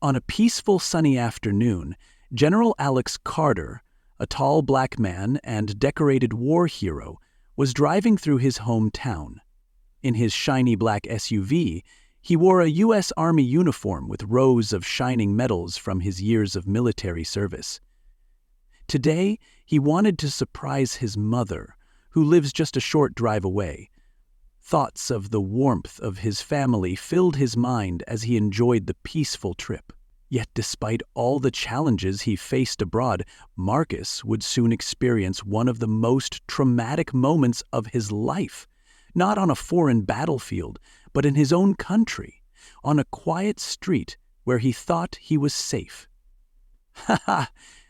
On a peaceful sunny afternoon, General Alex Carter, a tall black man and decorated war hero, was driving through his hometown. In his shiny black SUV, he wore a U.S. Army uniform with rows of shining medals from his years of military service. Today, he wanted to surprise his mother, who lives just a short drive away. Thoughts of the warmth of his family filled his mind as he enjoyed the peaceful trip. Yet despite all the challenges he faced abroad, Marcus would soon experience one of the most traumatic moments of his life, not on a foreign battlefield, but in his own country, on a quiet street where he thought he was safe. Haha!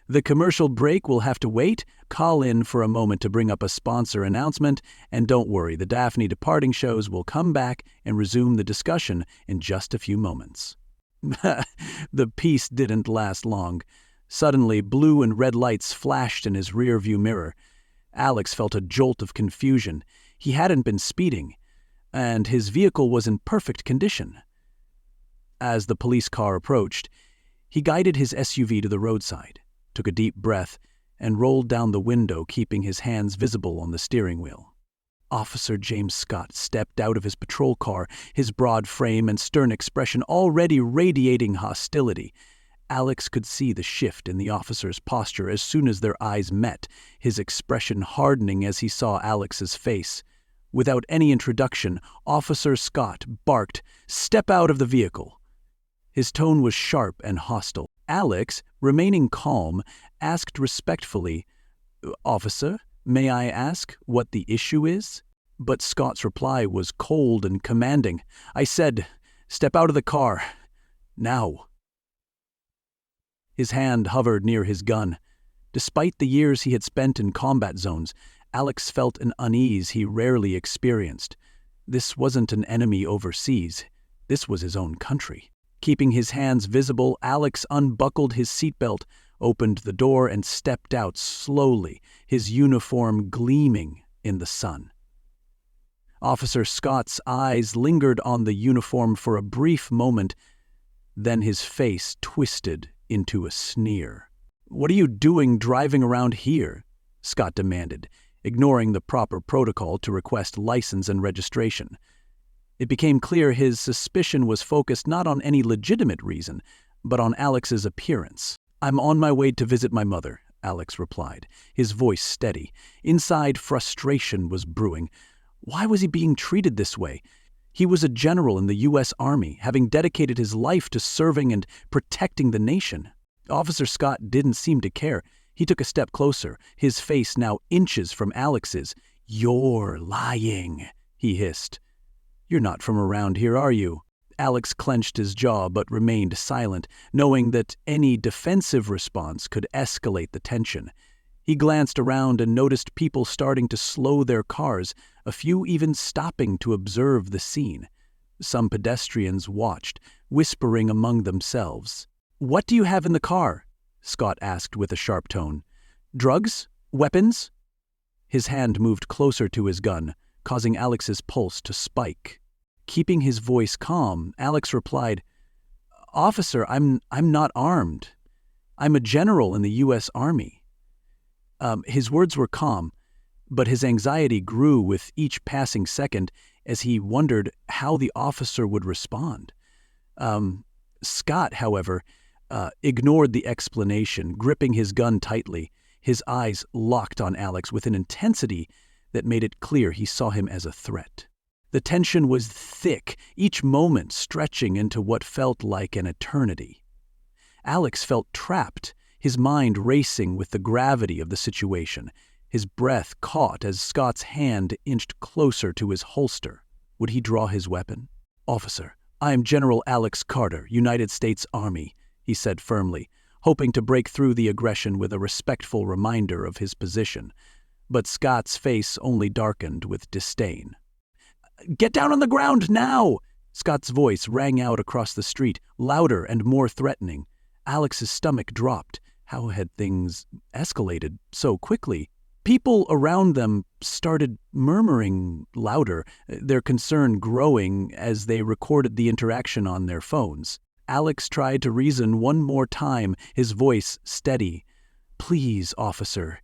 The commercial break will have to wait. Call in for a moment to bring up a sponsor announcement, and don't worry, the Daphne Departing shows will come back and resume the discussion in just a few moments. The peace didn't last long. Suddenly, blue and red lights flashed in his rearview mirror. Alex felt a jolt of confusion. He hadn't been speeding, and his vehicle was in perfect condition. As the police car approached, he guided his SUV to the roadside, took a deep breath, and rolled down the window, keeping his hands visible on the steering wheel. Officer James Scott stepped out of his patrol car, his broad frame and stern expression already radiating hostility. Alex could see the shift in the officer's posture as soon as their eyes met, his expression hardening as he saw Alex's face. Without any introduction, Officer Scott barked, "Step out of the vehicle." His tone was sharp and hostile. Alex, remaining calm, asked respectfully, "Officer, may I ask what the issue is?" But Scott's reply was cold and commanding. "I said, step out of the car. Now." His hand hovered near his gun. Despite the years he had spent in combat zones, Alex felt an unease he rarely experienced. This wasn't an enemy overseas. This was his own country. Keeping his hands visible, Alex unbuckled his seatbelt, opened the door, and stepped out slowly, his uniform gleaming in the sun. Officer Scott's eyes lingered on the uniform for a brief moment, then his face twisted into a sneer. "What are you doing driving around here?" Scott demanded, ignoring the proper protocol to request license and registration. It became clear his suspicion was focused not on any legitimate reason, but on Alex's appearance. "I'm on my way to visit my mother," Alex replied, his voice steady. Inside, frustration was brewing. Why was he being treated this way? He was a general in the U.S. Army, having dedicated his life to serving and protecting the nation. Officer Scott didn't seem to care. He took a step closer, his face now inches from Alex's. "You're lying," he hissed. "You're not from around here, are you?" Alex clenched his jaw but remained silent, knowing that any defensive response could escalate the tension. He glanced around and noticed people starting to slow their cars, a few even stopping to observe the scene. Some pedestrians watched, whispering among themselves. "What do you have in the car?" Scott asked with a sharp tone. "Drugs? Weapons?" His hand moved closer to his gun, causing Alex's pulse to spike. Keeping his voice calm, Alex replied, "Officer, I'm not armed. I'm a general in the U.S. Army." His words were calm, but his anxiety grew with each passing second as he wondered how the officer would respond. Scott, however, ignored the explanation, gripping his gun tightly. His eyes locked on Alex with an intensity that made it clear he saw him as a threat. The tension was thick, each moment stretching into what felt like an eternity. Alex felt trapped, his mind racing with the gravity of the situation. His breath caught as Scott's hand inched closer to his holster. Would he draw his weapon? "Officer, I am General Alex Carter, United States Army," he said firmly, hoping to break through the aggression with a respectful reminder of his position. But Scott's face only darkened with disdain. "Get down on the ground now!" Scott's voice rang out across the street, louder and more threatening. Alex's stomach dropped. How had things escalated so quickly? People around them started murmuring louder, their concern growing as they recorded the interaction on their phones. Alex tried to reason one more time, his voice steady. "Please, officer,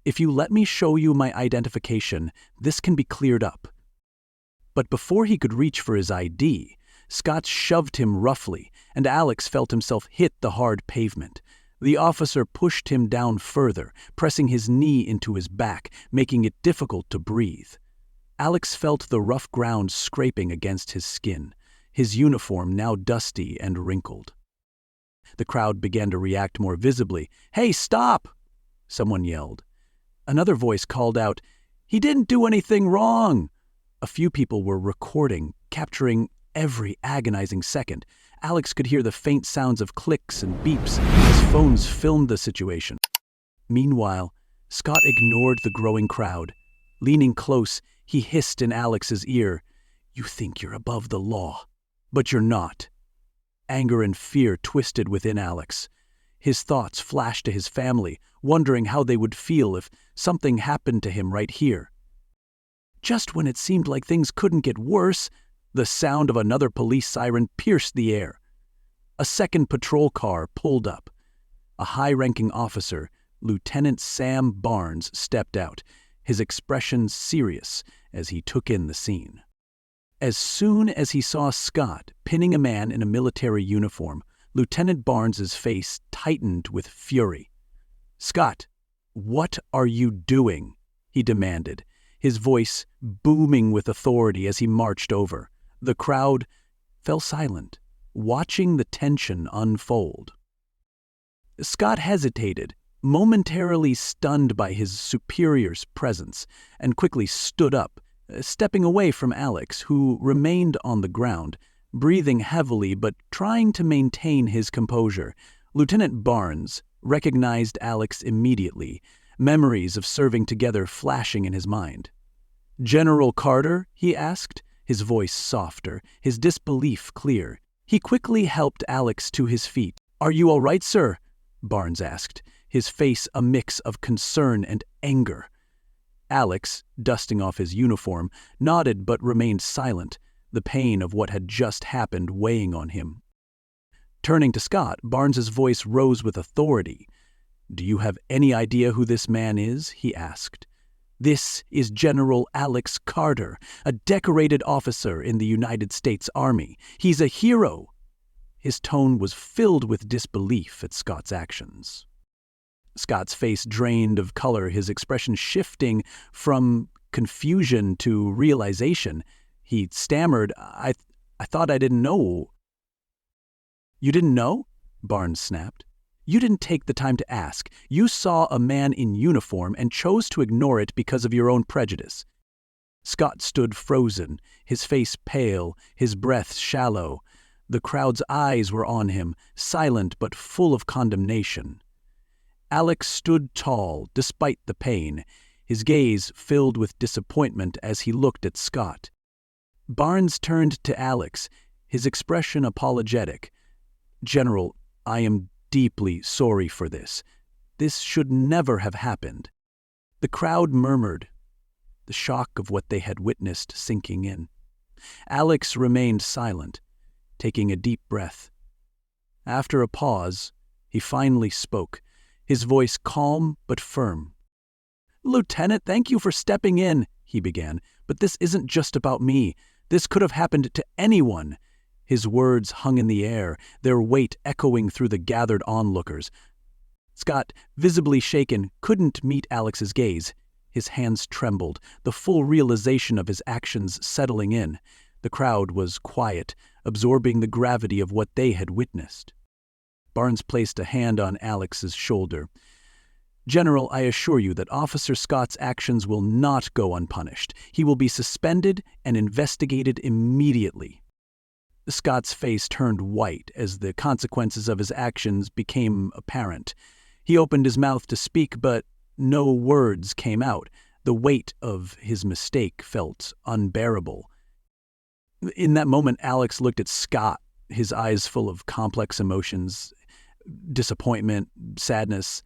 if you let me show you my identification, this can be cleared up." But before he could reach for his ID, Scott shoved him roughly, and Alex felt himself hit the hard pavement. The officer pushed him down further, pressing his knee into his back, making it difficult to breathe. Alex felt the rough ground scraping against his skin, his uniform now dusty and wrinkled. The crowd began to react more visibly. "Hey, stop!" someone yelled. Another voice called out, "He didn't do anything wrong!" A few people were recording, capturing every agonizing second. Alex could hear the faint sounds of clicks and beeps as phones filmed the situation. Meanwhile, Scott ignored the growing crowd. Leaning close, he hissed in Alex's ear, "You think you're above the law, but you're not." Anger and fear twisted within Alex. His thoughts flashed to his family, wondering how they would feel if something happened to him right here. Just when it seemed like things couldn't get worse, the sound of another police siren pierced the air. A second patrol car pulled up. A high-ranking officer, Lieutenant Sam Barnes, stepped out, his expression serious as he took in the scene. As soon as he saw Scott pinning a man in a military uniform, Lieutenant Barnes's face tightened with fury. "Scott, what are you doing?" he demanded, his voice booming with authority as he marched over. The crowd fell silent, watching the tension unfold. Scott hesitated, momentarily stunned by his superior's presence, and quickly stood up, stepping away from Alex, who remained on the ground, breathing heavily but trying to maintain his composure. Lieutenant Barnes recognized Alex immediately, memories of serving together flashing in his mind. "General Carter?" he asked, his voice softer, his disbelief clear. He quickly helped Alex to his feet. "Are you all right, sir?" Barnes asked, his face a mix of concern and anger. Alex, dusting off his uniform, nodded but remained silent, the pain of what had just happened weighing on him. Turning to Scott, Barnes's voice rose with authority. "Do you have any idea who this man is?" he asked. "This is General Alex Carter, a decorated officer in the United States Army. He's a hero." His tone was filled with disbelief at Scott's actions. Scott's face drained of color, his expression shifting from confusion to realization. He stammered, I thought I didn't know." "You didn't know?" Barnes snapped. "You didn't take the time to ask. You saw a man in uniform and chose to ignore it because of your own prejudice." Scott stood frozen, his face pale, his breath shallow. The crowd's eyes were on him, silent but full of condemnation. Alex stood tall, despite the pain, his gaze filled with disappointment as he looked at Scott. Barnes turned to Alex, his expression apologetic. "General, I am deeply sorry for this. This should never have happened." The crowd murmured, the shock of what they had witnessed sinking in. Alex remained silent, taking a deep breath. After a pause, he finally spoke, his voice calm but firm. "Lieutenant, thank you for stepping in," he began, "but this isn't just about me. This could have happened to anyone." His words hung in the air, their weight echoing through the gathered onlookers. Scott, visibly shaken, couldn't meet Alex's gaze. His hands trembled, the full realization of his actions settling in. The crowd was quiet, absorbing the gravity of what they had witnessed. Barnes placed a hand on Alex's shoulder. "General, I assure you that Officer Scott's actions will not go unpunished. He will be suspended and investigated immediately." Scott's face turned white as the consequences of his actions became apparent. He opened his mouth to speak, but no words came out. The weight of his mistake felt unbearable. In that moment, Alex looked at Scott, his eyes full of complex emotions, disappointment, sadness,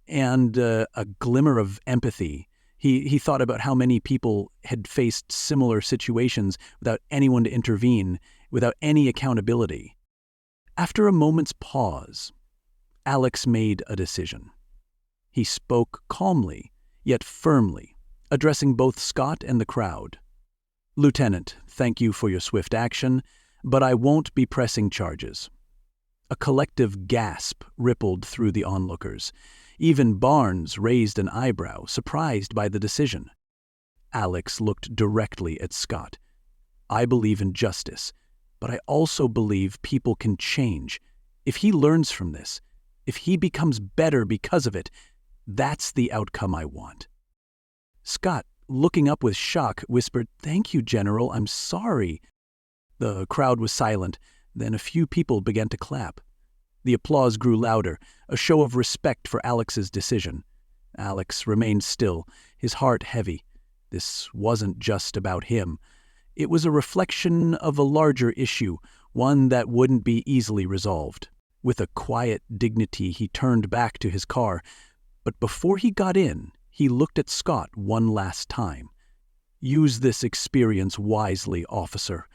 and a glimmer of empathy. He thought about how many people had faced similar situations without anyone to intervene, without any accountability. After a moment's pause, Alex made a decision. He spoke calmly, yet firmly, addressing both Scott and the crowd. "Lieutenant, thank you for your swift action, but I won't be pressing charges." A collective gasp rippled through the onlookers. Even Barnes raised an eyebrow, surprised by the decision. Alex looked directly at Scott. "I believe in justice, but I also believe people can change. If he learns from this, if he becomes better because of it, that's the outcome I want." Scott, looking up with shock, whispered, "Thank you, General, I'm sorry." The crowd was silent, then a few people began to clap. The applause grew louder, a show of respect for Alex's decision. Alex remained still, his heart heavy. This wasn't just about him. It was a reflection of a larger issue, one that wouldn't be easily resolved. With a quiet dignity, he turned back to his car, but before he got in, he looked at Scott one last time. "Use this experience wisely, officer.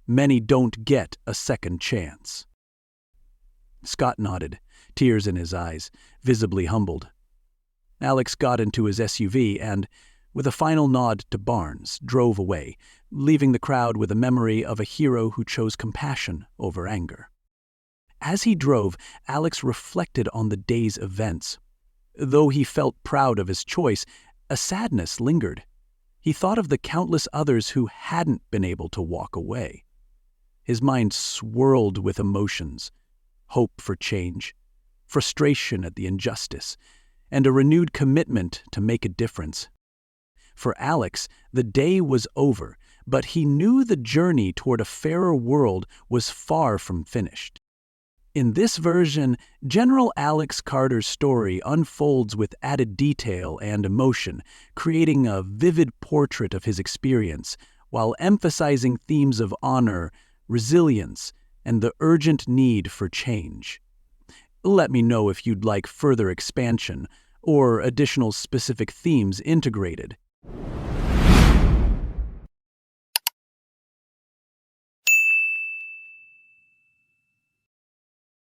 Many don't get a second chance." Scott nodded, tears in his eyes, visibly humbled. Alex got into his SUV and, with a final nod to Barnes, drove away, leaving the crowd with a memory of a hero who chose compassion over anger. As he drove, Alex reflected on the day's events. Though he felt proud of his choice, a sadness lingered. He thought of the countless others who hadn't been able to walk away. His mind swirled with emotions: hope for change, frustration at the injustice, and a renewed commitment to make a difference. For Alex, the day was over, but he knew the journey toward a fairer world was far from finished. In this version, General Alex Carter's story unfolds with added detail and emotion, creating a vivid portrait of his experience, while emphasizing themes of honor, resilience, and the urgent need for change. Let me know if you'd like further expansion or additional specific themes integrated.